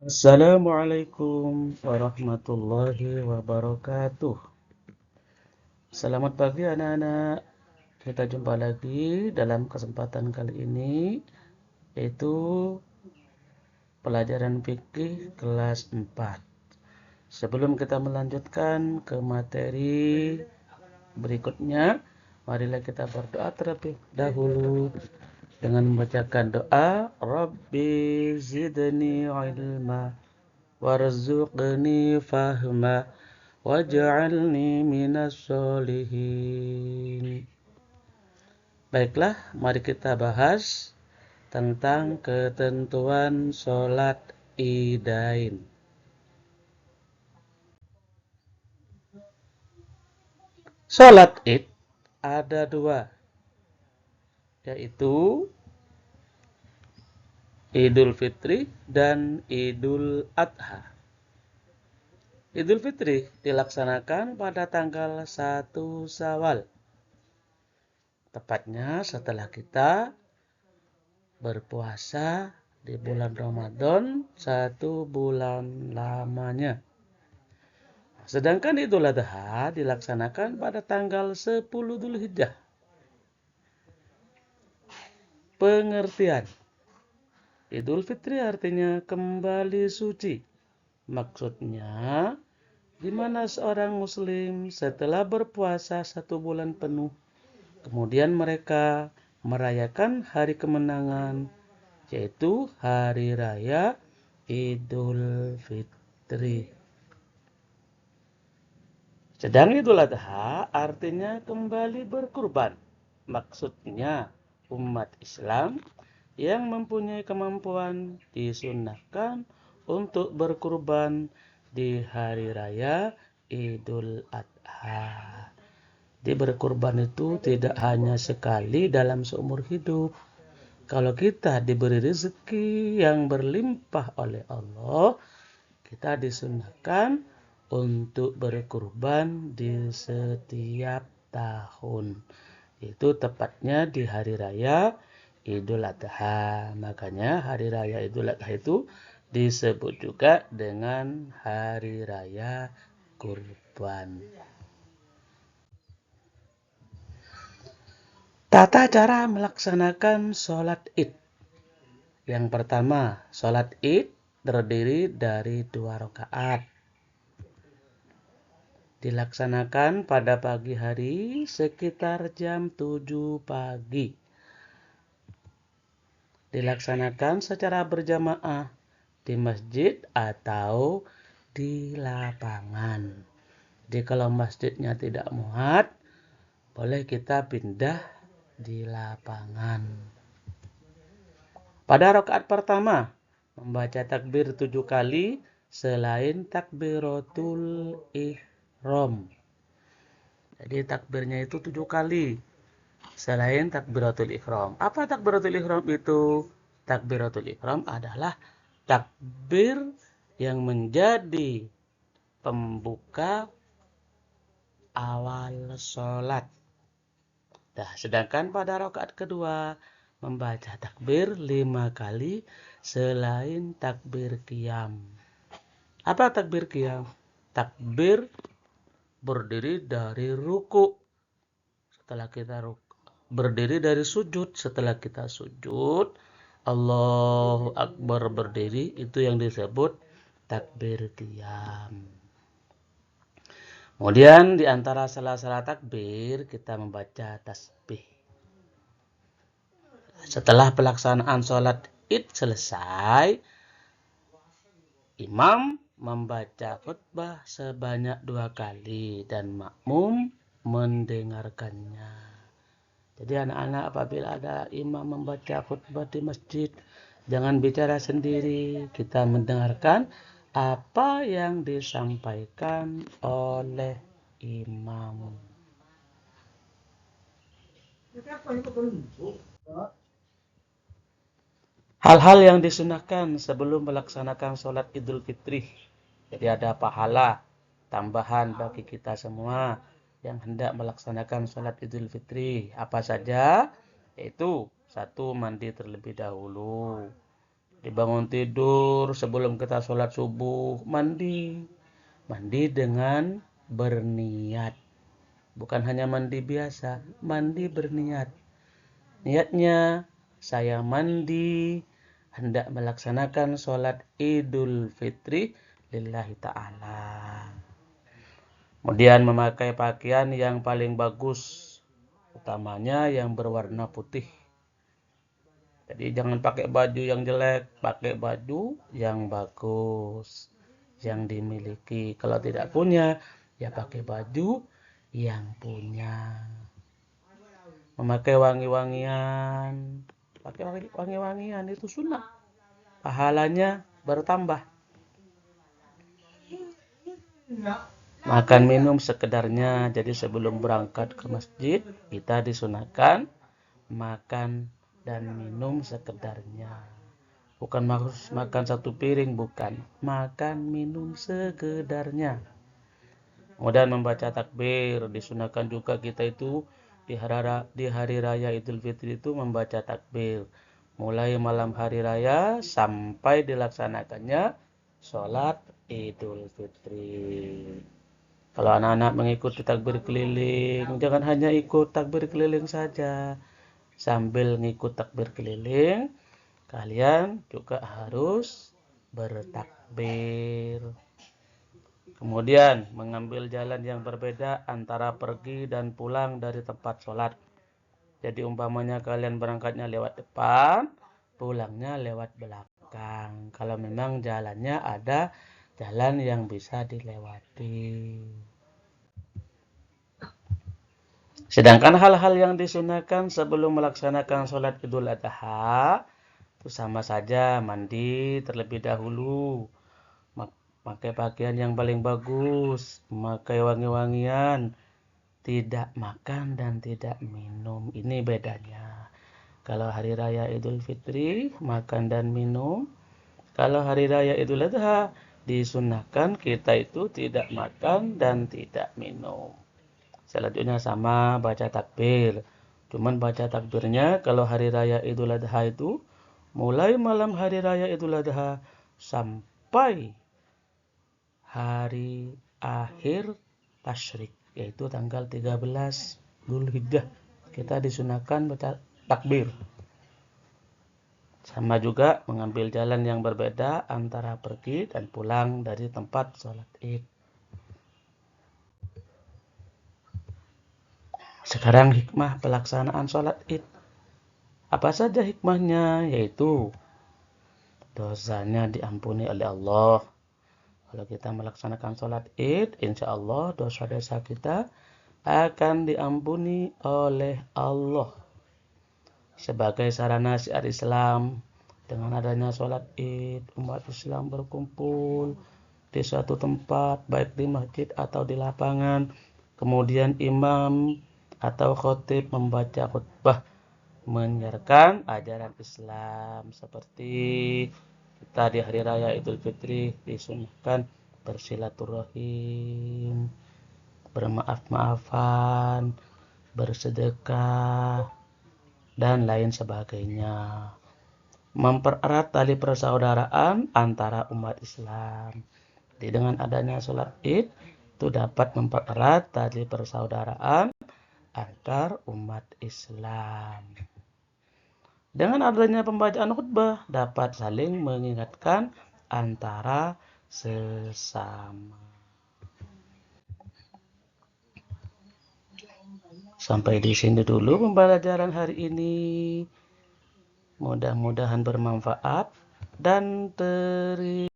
Assalamualaikum warahmatullahi wabarakatuh. Selamat pagi anak-anak. Kita jumpa lagi dalam kesempatan kali ini, yaitu pelajaran fikih kelas 4. Sebelum kita melanjutkan ke materi berikutnya, marilah kita berdoa terlebih dahulu dengan membacakan doa Rabbi zidni ilma warzuqni fahma waj'alni minas solihin. Baiklah, mari kita bahas tentang ketentuan sholat idain. Sholat id ada dua, yaitu Idul Fitri dan Idul Adha. Idul Fitri dilaksanakan pada tanggal 1 Syawal, tepatnya setelah kita berpuasa di bulan Ramadan 1 bulan lamanya. Sedangkan Idul Adha dilaksanakan pada tanggal 10 Dzulhijjah. Pengertian Idul Fitri artinya kembali suci. Maksudnya, di mana seorang muslim setelah berpuasa 1 bulan penuh, kemudian mereka merayakan hari kemenangan, yaitu Hari Raya Idul Fitri. Sedang Idul Adha artinya kembali berkurban. Maksudnya umat Islam yang mempunyai kemampuan disunahkan untuk berkurban di Hari Raya Idul Adha. Di berkurban itu tidak hanya sekali dalam seumur hidup. Kalau kita diberi rezeki yang berlimpah oleh Allah, kita disunahkan untuk berkurban di setiap tahun. Itu tepatnya di Hari Raya Idul Adha. Makanya Hari Raya Idul Adha itu disebut juga dengan Hari Raya Kurban. Tata cara melaksanakan sholat id. Yang pertama, sholat id terdiri dari 2 rakaat. Dilaksanakan pada pagi hari sekitar jam 7 pagi. Dilaksanakan secara berjamaah di masjid atau di lapangan. Jadi kalau masjidnya tidak muat, boleh kita pindah di lapangan. Pada rakaat pertama, membaca takbir 7 kali selain takbiratul ihram. Jadi takbirnya itu 7 kali selain takbiratul ihram. Apa takbiratul ihram itu? Takbiratul ihram adalah takbir yang menjadi pembuka awal sholat. Nah, sedangkan pada rakaat kedua membaca takbir 5 kali selain takbir qiyam. Apa takbir qiyam? Takbir berdiri dari ruku. Setelah kita berdiri dari sujud, setelah kita sujud, Allahu Akbar berdiri, itu yang disebut takbir qiyam. Kemudian di antara sela-sela takbir kita membaca tasbih. Setelah pelaksanaan sholat id selesai, imam membaca khutbah sebanyak 2 kali dan makmum mendengarkannya. Jadi anak-anak, apabila ada imam membaca khutbah di masjid, jangan bicara sendiri. Kita mendengarkan apa yang disampaikan oleh imam. Hal-hal yang disunahkan sebelum melaksanakan sholat Idul Fitri. Jadi ada pahala tambahan bagi kita semua yang hendak melaksanakan sholat Idul Fitri. Apa saja? Yaitu 1, mandi terlebih dahulu. Dibangun tidur sebelum kita sholat subuh, mandi. Mandi dengan berniat. Bukan hanya mandi biasa, mandi berniat. Niatnya, saya mandi hendak melaksanakan sholat Idul Fitri lillahi ta'ala. Kemudian memakai pakaian yang paling bagus, utamanya yang berwarna putih. Jadi jangan pakai baju yang jelek, pakai baju yang bagus, yang dimiliki. Kalau tidak punya, ya pakai baju yang punya. Memakai wangi-wangian, pakai wangi-wangian itu sunnah. Pahalanya bertambah. Makan minum sekedarnya. Jadi sebelum berangkat ke masjid, kita disunahkan makan dan minum sekedarnya. Bukan makan satu piring, bukan. Makan minum sekedarnya. Kemudian membaca takbir. Disunahkan juga kita itu di hari raya Idul Fitri itu membaca takbir. Mulai malam hari raya sampai dilaksanakannya sholat Idul Fitri. Kalau anak-anak mengikuti takbir keliling, jangan hanya ikut takbir keliling saja. Sambil ngikut takbir keliling, kalian juga harus bertakbir. Kemudian mengambil jalan yang berbeda antara pergi dan pulang dari tempat sholat. Jadi umpamanya kalian berangkatnya lewat depan, pulangnya lewat belakang. Kalau memang jalannya ada jalan yang bisa dilewati. Sedangkan hal-hal yang disunahkan sebelum melaksanakan sholat Idul Adha itu sama saja, mandi terlebih dahulu, pakai pakaian yang paling bagus, memakai wangi-wangian, tidak makan dan tidak minum. Ini bedanya. Kalau hari raya Idul Fitri makan dan minum, kalau hari raya Idul Adha disunahkan kita itu tidak makan dan tidak minum. Selanjutnya sama baca takbir. Cuman baca takbirnya kalau hari raya Idul Adha itu mulai malam hari raya Idul Adha sampai hari akhir tasyrik, yaitu tanggal 13 Dzulhijjah. Kita disunahkan baca takbir. Sama juga mengambil jalan yang berbeda antara pergi dan pulang dari tempat sholat Id. Sekarang hikmah pelaksanaan sholat Id. Apa saja hikmahnya? Yaitu dosanya diampuni oleh Allah. Kalau kita melaksanakan sholat Id, insya Allah dosa-dosa kita akan diampuni oleh Allah. Sebagai sarana syiar Islam, dengan adanya sholat Id, umat Islam berkumpul di suatu tempat, baik di masjid atau di lapangan. Kemudian imam atau khotib membaca khutbah menyiarkan ajaran Islam, seperti kita di hari raya Idul Fitri disunahkan bersilaturahim, bermaaf-maafan, bersedekah, dan lain sebagainya. Mempererat tali persaudaraan antara umat Islam. Jadi dengan adanya sholat Id itu dapat mempererat tali persaudaraan antar umat Islam. Dengan adanya pembacaan khutbah dapat saling mengingatkan antara sesama. Sampai di sini dulu pembelajaran hari ini. Mudah-mudahan bermanfaat dan terima